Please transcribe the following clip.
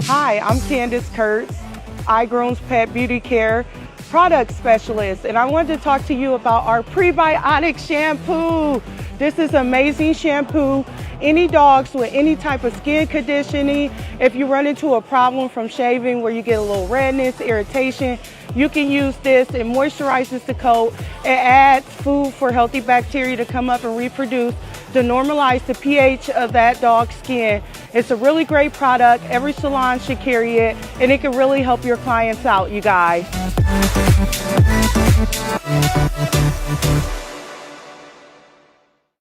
Hi, I'm Candace Kurtz, iGroom's Pet Beauty Care Product Specialist, and I wanted to talk to you about our prebiotic shampoo. This is amazing shampoo. Any dogs with any type of skin conditioning, if you run into a problem from shaving where you get a little redness, irritation, you can use this. It moisturizes the coat. It adds food for healthy bacteria to come up and reproduce to normalize the pH of that dog's skin. It's a really great product. Every salon should carry it, and it can really help your clients out, you guys.